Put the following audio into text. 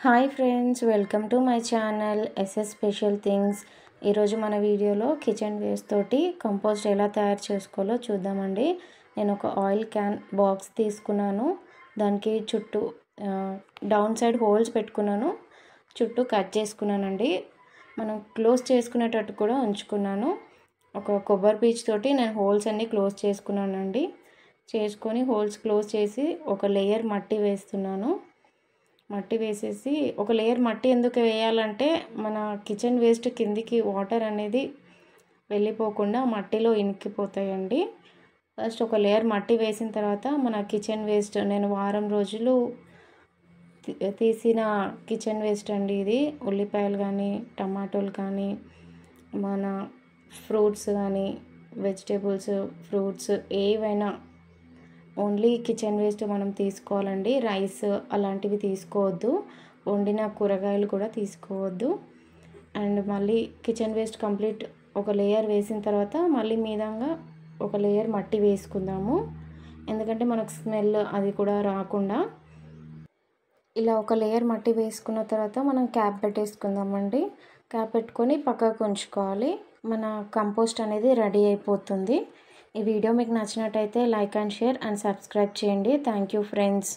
Hi friends, welcome to my channel SS special things. ఈరోజు మన వీడియోలో కిచెన్ వేస్ట్ తోటి కంపోస్ట్ ఎలా తయారు చేసుకోవాలో చూద్దామండి. నేను ఒక ఆయిల్ క్యాన్ బాక్స్ తీసుకున్నాను. దానికి చుట్టూ డౌన్ సైడ్ హోల్స్ పెట్టుకున్నాను. చుట్టూ కట్ చేసుకున్నానండి. మనం క్లోజ్ చేసుకునేటట్టు కూడా ఉంచుకున్నాను. ఒక కొబ్బరి పీచు తోటి నేను హోల్స్ అన్నీ క్లోజ్ చేసుకున్నానండి. చేసుకొని హోల్స్ క్లోజ్ చేసి ఒక లేయర్ మట్టి వేస్తున్నాను. మట్టి వేసేసి ఒక లేయర్ మట్టి ఎందుకు వేయాలంటే మన కిచెన్ వేస్ట్ కిందికి వాటర్ అనేది వెళ్ళిపోకుండా మట్టిలో ఇనికిపోతాయండి. ఫస్ట్ ఒక లేయర్ మట్టి వేసిన తర్వాత మన కిచెన్ వేస్ట్ నేను వారం రోజులు తీసిన కిచెన్ వేస్ట్ అండి ఇది. ఉల్లిపాయలు కానీ, టమాటోలు కానీ, మన ఫ్రూట్స్ కానీ, వెజిటేబుల్స్, ఫ్రూట్స్ ఏవైనా ఓన్లీ కిచెన్ వేస్ట్ మనం తీసుకోవాలండి. రైస్ అలాంటివి తీసుకోవద్దు. వండిన కూరగాయలు కూడా తీసుకోవద్దు. అండ్ మళ్ళీ కిచెన్ వేస్ట్ కంప్లీట్ ఒక లేయర్ వేసిన తర్వాత మళ్ళీ మీదంగా ఒక లేయర్ మట్టి వేసుకుందాము. ఎందుకంటే మనకు స్మెల్ అది కూడా రాకుండా. ఇలా ఒక లేయర్ మట్టి వేసుకున్న తర్వాత మనం క్యాప్ పెట్టేసుకుందామండి. క్యాప్ పెట్టుకొని పక్కకు ఉంచుకోవాలి. మన కంపోస్ట్ అనేది రెడీ అయిపోతుంది. ఈ వీడియో మీకు నచ్చినట్టయితే like and share and subscribe చేయండి. Thank you friends.